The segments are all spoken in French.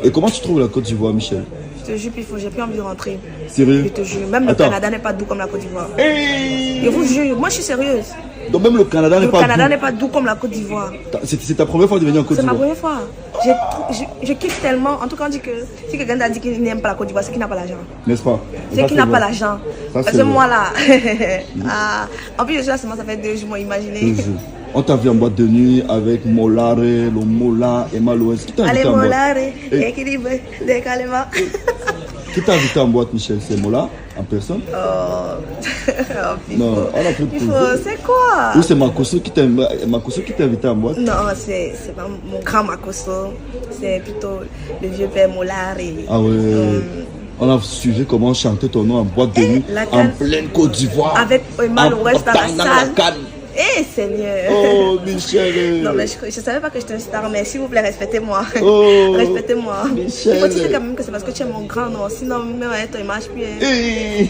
Et comment tu trouves la Côte d'Ivoire, Michel? Je te jure, j'ai plus envie de rentrer. Sérieux? Je te jure, même le Canada n'est pas doux comme la Côte d'Ivoire. Hey, je vous jure, moi je suis sérieuse. donc même le Canada n'est pas doux. Le Canada n'est pas doux comme la Côte d'Ivoire. C'est ta première fois de venir en Côte C'est ma d'Ivoire? première fois. Je kiffe tellement. En tout cas, on dit que si quelqu'un t'a dit qu'il n'aime pas la Côte d'Ivoire, c'est qu'il n'a pas l'argent. N'est-ce pas? C'est qu'il n'a pas l'argent. Ça, Parce c'est que vrai. moi là, en plus je suis là seulement, ça fait 2 jours, imaginez. On t'a vu en boîte de nuit avec Molare, le Mola, Emma Loès. Qui t'a Allez, invité en boîte? Molare, équilibre, décalement. Qui t'a invité en boîte, Michel? C'est Mola en personne? Oh, Non, on a pris Pifo, c'est quoi? Ou c'est Makoso qui t'a invité en boîte? Non, c'est pas mon grand Makoso, c'est plutôt le vieux père Molare. Ah ouais. On a suivi comment chanter ton nom en boîte de nuit en pleine Côte d'Ivoire. Avec Emma Loès dans la salle. Eh Seigneur! Oh Michel! Non mais je savais pas que j'étais une star, mais s'il vous plaît respectez-moi. Oh, respectez-moi. Michel! Il faut dire quand même que c'est parce que tu es mon grand nom, sinon même avec toi il marche plus. Hey.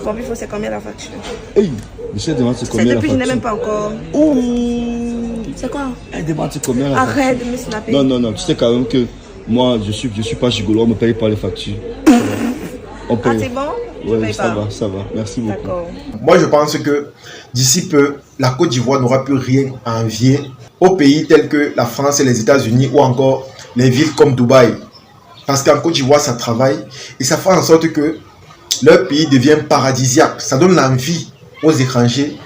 Bon il faut c'est combien la facture? Hey, Michel demande c'est combien la depuis facture? je n'ai même pas encore. Ouh! C'est quoi? Elle demande c'est combien la facture? Arrête de me snapper. Non, tu sais quand même que moi je suis pas gigolo, on me paye pas les factures. On paye. Ah c'est bon? Ouais, ça va. Merci beaucoup. D'accord. Moi, je pense que d'ici peu, la Côte d'Ivoire n'aura plus rien à envier aux pays tels que la France et les États-Unis ou encore les villes comme Dubaï. Parce qu'en Côte d'Ivoire, ça travaille et ça fait en sorte que leur pays devient paradisiaque. Ça donne l'envie aux étrangers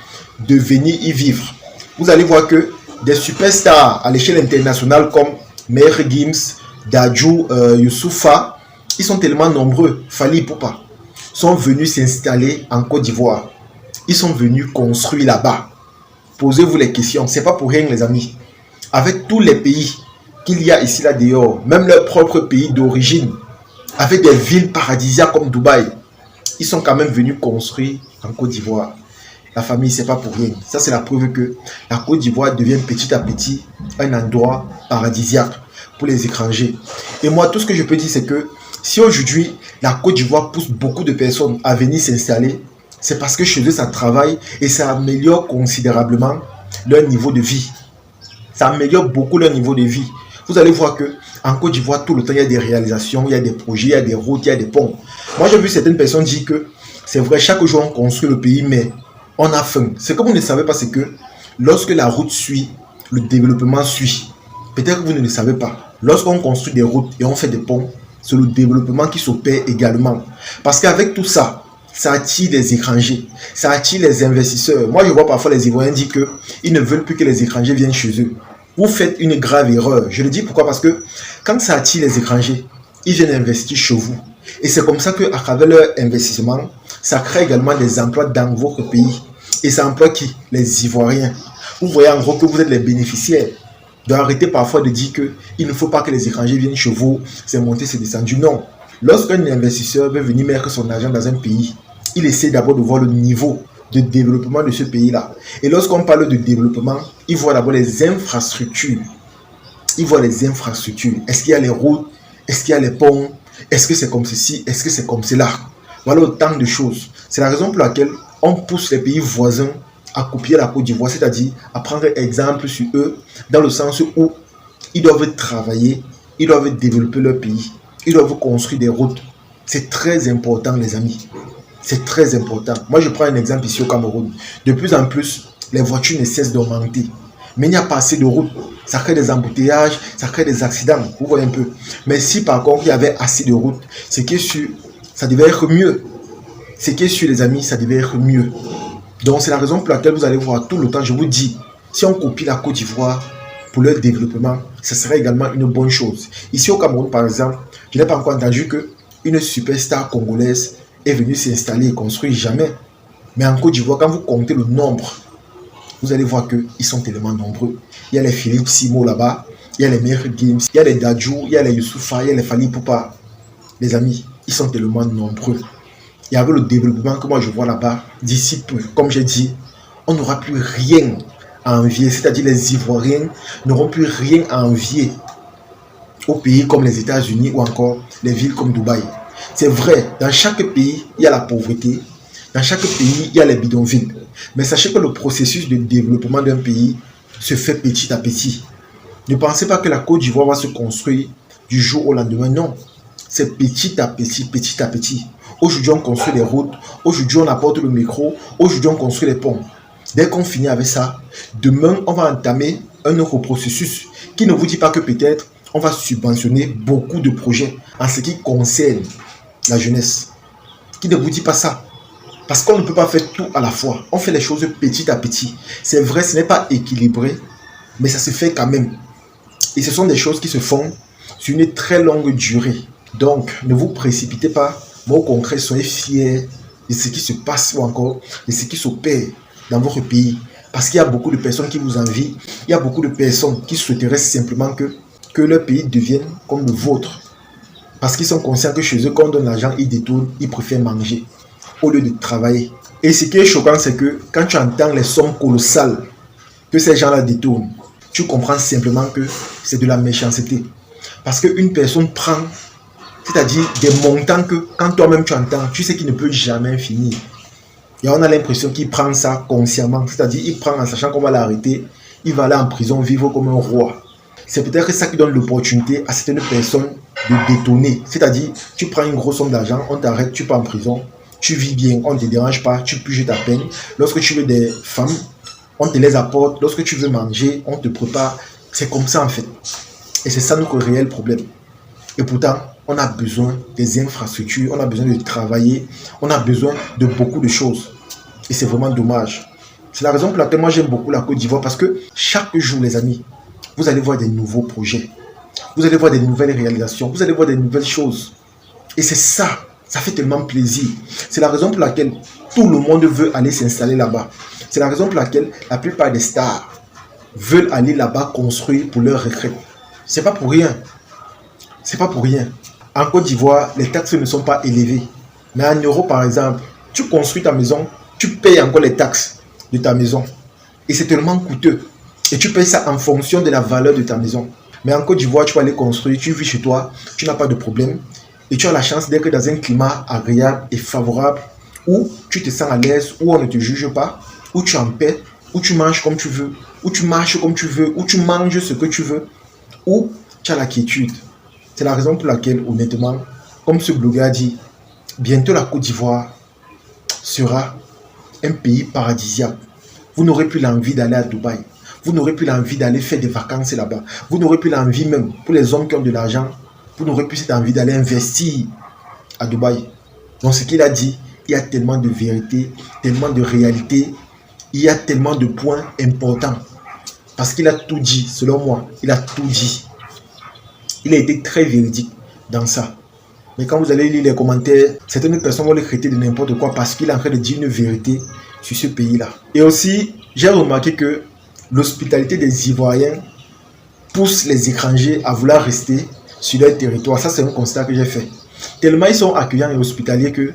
de venir y vivre. Vous allez voir que des superstars à l'échelle internationale comme Maître Gims, Dadju, Youssoufa, ils sont tellement nombreux. Fally Ipupa sont venus s'installer en Côte d'Ivoire. Ils sont venus construire là-bas. Posez-vous les questions. C'est pas pour rien, les amis. Avec tous les pays qu'il y a ici, là, dehors, même leur propre pays d'origine, avec des villes paradisiaques comme Dubaï, ils sont quand même venus construire en Côte d'Ivoire. La famille, c'est pas pour rien. Ça, c'est la preuve que la Côte d'Ivoire devient petit à petit un endroit paradisiaque pour les étrangers. Et moi, tout ce que je peux dire, c'est que si aujourd'hui, la Côte d'Ivoire pousse beaucoup de personnes à venir s'installer, c'est parce que chez eux, ça travaille et ça améliore considérablement leur niveau de vie. Ça améliore beaucoup leur niveau de vie. Vous allez voir que en Côte d'Ivoire, tout le temps, il y a des réalisations, il y a des projets, il y a des routes, il y a des ponts. Moi, j'ai vu certaines personnes dire que c'est vrai, chaque jour, on construit le pays, mais on a faim. Ce que vous ne savez pas, c'est que lorsque la route suit, le développement suit. Peut-être que vous ne le savez pas. Lorsqu'on construit des routes et on fait des ponts, c'est le développement qui s'opère également. Parce qu'avec tout ça, ça attire des étrangers, ça attire les investisseurs. Moi, je vois parfois les Ivoiriens dire qu'ils ne veulent plus que les étrangers viennent chez eux. Vous faites une grave erreur. Je le dis pourquoi? Parce que quand ça attire les étrangers, ils viennent investir chez vous. Et c'est comme ça qu'à travers leur investissement, ça crée également des emplois dans votre pays. Et ça emploie qui? Les Ivoiriens. Vous voyez en gros que vous êtes les bénéficiaires. D'arrêter parfois de dire qu'il ne faut pas que les étrangers viennent chez vous, c'est monté, c'est descendu. Non. Lorsqu'un investisseur veut venir mettre son argent dans un pays, il essaie d'abord de voir le niveau de développement de ce pays-là. Et lorsqu'on parle de développement, il voit d'abord les infrastructures. Il voit les infrastructures. Est-ce qu'il y a les routes? Est-ce qu'il y a les ponts? Est-ce que c'est comme ceci? Est-ce que c'est comme cela? Voilà autant de choses. C'est la raison pour laquelle on pousse les pays voisins à copier la Côte d'Ivoire, c'est-à-dire à prendre exemple sur eux, dans le sens où ils doivent travailler, ils doivent développer leur pays, ils doivent construire des routes. C'est très important, les amis. C'est très important. Moi, je prends un exemple ici au Cameroun. De plus en plus, les voitures ne cessent d'augmenter. Mais il n'y a pas assez de routes. Ça crée des embouteillages, ça crée des accidents. Vous voyez un peu. Mais si par contre, il y avait assez de routes, ce qui est sûr, ça devait être mieux. Ce qui est sûr, les amis, ça devait être mieux. Donc, c'est la raison pour laquelle vous allez voir tout le temps, je vous dis, si on copie la Côte d'Ivoire pour leur développement, ce serait également une bonne chose. Ici au Cameroun, par exemple, je n'ai pas encore entendu qu'une superstar congolaise est venue s'installer et construire, jamais. Mais en Côte d'Ivoire, quand vous comptez le nombre, vous allez voir qu'ils sont tellement nombreux. Il y a les Philippe Simo là-bas, il y a les Maître Gims, il y a les Dadju, il y a les Youssoufa, il y a les Fally Ipupa. Les amis, ils sont tellement nombreux. Et avec le développement que moi je vois là-bas, d'ici peu, comme j'ai dit, on n'aura plus rien à envier. C'est-à-dire les Ivoiriens n'auront plus rien à envier aux pays comme les États-Unis ou encore les villes comme Dubaï. C'est vrai, dans chaque pays, il y a la pauvreté. Dans chaque pays, il y a les bidonvilles. Mais sachez que le processus de développement d'un pays se fait petit à petit. Ne pensez pas que la Côte d'Ivoire va se construire du jour au lendemain. Non. C'est petit à petit, petit à petit. Aujourd'hui, on construit les routes. Aujourd'hui, on apporte le micro. Aujourd'hui, on construit les ponts. Dès qu'on finit avec ça, demain, on va entamer un autre processus qui ne vous dit pas que peut-être on va subventionner beaucoup de projets en ce qui concerne la jeunesse. Qui ne vous dit pas ça. Parce qu'on ne peut pas faire tout à la fois. On fait les choses petit à petit. C'est vrai, ce n'est pas équilibré, mais ça se fait quand même. Et ce sont des choses qui se font sur une très longue durée. Donc, ne vous précipitez pas, mais au concret, soyez fiers de ce qui se passe ou encore de ce qui s'opère dans votre pays. Parce qu'il y a beaucoup de personnes qui vous envient. Il y a beaucoup de personnes qui souhaiteraient simplement que leur pays devienne comme le vôtre. Parce qu'ils sont conscients que chez eux, quand on donne l'argent, ils détournent, ils préfèrent manger au lieu de travailler. Et ce qui est choquant, c'est que quand tu entends les sommes colossales que ces gens-là détournent, tu comprends simplement que c'est de la méchanceté. Parce qu'une personne prend, c'est-à-dire des montants que quand toi-même tu entends, tu sais qu'il ne peut jamais finir. Et on a l'impression qu'il prend ça consciemment, c'est-à-dire il prend en sachant qu'on va l'arrêter, il va aller en prison vivre comme un roi. C'est peut-être ça qui donne l'opportunité à certaines personnes de détonner. C'est-à-dire, tu prends une grosse somme d'argent, on t'arrête, tu pars en prison, tu vis bien, on ne te dérange pas, tu puges ta peine. Lorsque tu veux des femmes, on te les apporte. Lorsque tu veux manger, on te prépare. C'est comme ça en fait. Et c'est ça notre réel problème. Et pourtant, on a besoin des infrastructures, on a besoin de travailler, on a besoin de beaucoup de choses. Et c'est vraiment dommage. C'est la raison pour laquelle moi j'aime beaucoup la Côte d'Ivoire, parce que chaque jour, les amis, vous allez voir des nouveaux projets. Vous allez voir des nouvelles réalisations. Vous allez voir des nouvelles choses. Et c'est ça. Ça fait tellement plaisir. C'est la raison pour laquelle tout le monde veut aller s'installer là-bas. C'est la raison pour laquelle la plupart des stars veulent aller là-bas construire pour leur retraite. C'est pas pour rien. C'est pas pour rien. En Côte d'Ivoire, les taxes ne sont pas élevées. Mais en Europe, par exemple, tu construis ta maison, tu payes encore les taxes de ta maison. Et c'est tellement coûteux. Et tu payes ça en fonction de la valeur de ta maison. Mais en Côte d'Ivoire, tu vas aller construire, tu vis chez toi, tu n'as pas de problème. Et tu as la chance d'être dans un climat agréable et favorable, où tu te sens à l'aise, où on ne te juge pas, où tu es en paix, où tu manges comme tu veux, où tu marches comme tu veux, où tu manges ce que tu veux, où tu as la quiétude. C'est la raison pour laquelle, honnêtement, comme ce blogueur a dit, bientôt la Côte d'Ivoire sera un pays paradisiaque. Vous n'aurez plus l'envie d'aller à Dubaï. Vous n'aurez plus l'envie d'aller faire des vacances là-bas. Vous n'aurez plus l'envie même, pour les hommes qui ont de l'argent, vous n'aurez plus cette envie d'aller investir à Dubaï. Donc ce qu'il a dit, il y a tellement de vérité, tellement de réalité, il y a tellement de points importants. Parce qu'il a tout dit, selon moi, il a tout dit. Il a été très véridique dans ça. Mais quand vous allez lire les commentaires, certaines personnes vont le traiter de n'importe quoi parce qu'il est en train de dire une vérité sur ce pays-là. Et aussi, j'ai remarqué que l'hospitalité des Ivoiriens pousse les étrangers à vouloir rester sur leur territoire. Ça, c'est un constat que j'ai fait. Tellement ils sont accueillants et hospitaliers que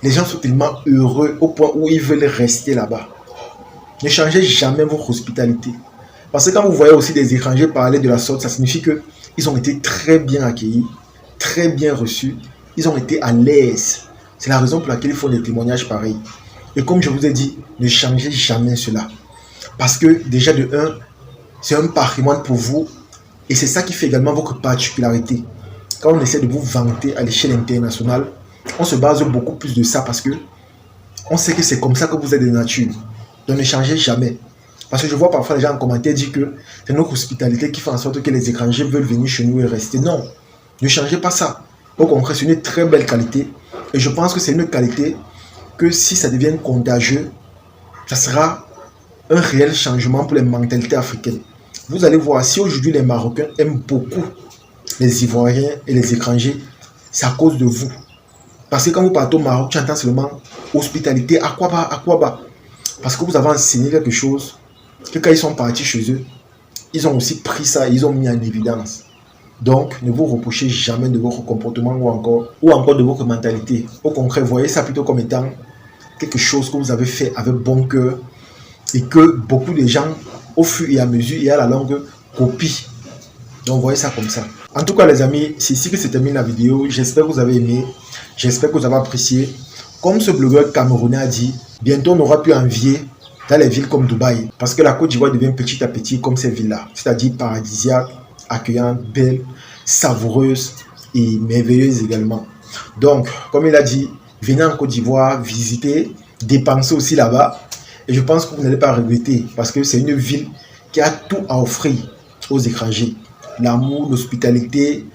les gens sont tellement heureux au point où ils veulent rester là-bas. Ne changez jamais votre hospitalité. Parce que quand vous voyez aussi des étrangers parler de la sorte, ça signifie qu'ils ont été très bien accueillis, très bien reçus. Ils ont été à l'aise. C'est la raison pour laquelle ils font des témoignages pareils. Et comme je vous ai dit, ne changez jamais cela. Parce que déjà de un, c'est un patrimoine pour vous. Et c'est ça qui fait également votre particularité. Quand on essaie de vous vanter à l'échelle internationale, on se base beaucoup plus de ça parce que on sait que c'est comme ça que vous êtes de nature. Donc ne changez jamais. Parce que je vois parfois les gens en commentaire dire que c'est notre hospitalité qui fait en sorte que les étrangers veulent venir chez nous et rester. Non, ne changez pas ça. Au contraire, c'est une très belle qualité. Et je pense que c'est une qualité que si ça devient contagieux, ça sera un réel changement pour les mentalités africaines. Vous allez voir, si aujourd'hui les Marocains aiment beaucoup les Ivoiriens et les étrangers, c'est à cause de vous. Parce que quand vous partez au Maroc, tu entends seulement hospitalité, Aquaba. Parce que vous avez enseigné quelque chose, que quand ils sont partis chez eux, ils ont aussi pris ça et ils ont mis en évidence. Donc, ne vous reprochez jamais de votre comportement ou encore de votre mentalité. Au contraire, voyez ça plutôt comme étant quelque chose que vous avez fait avec bon cœur et que beaucoup de gens, au fur et à mesure et à la longue, copient. Donc, voyez ça comme ça. En tout cas, les amis, c'est ici que se termine la vidéo. J'espère que vous avez aimé. J'espère que vous avez apprécié. Comme ce blogueur camerounais a dit, bientôt on aura pu envier dans les villes comme Dubaï. Parce que la Côte d'Ivoire devient petit à petit comme ces villes-là. C'est-à-dire paradisiaque, accueillante, belle, savoureuse et merveilleuse également. Donc, comme il a dit, venez en Côte d'Ivoire, visitez, dépensez aussi là-bas. Et je pense que vous n'allez pas regretter parce que c'est une ville qui a tout à offrir aux étrangers. L'amour, l'hospitalité,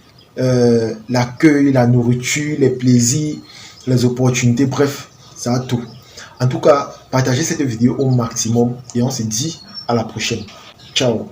l'accueil, la nourriture, les plaisirs, les opportunités, bref, ça a tout. En tout cas, partagez cette vidéo au maximum et on se dit à la prochaine. Ciao.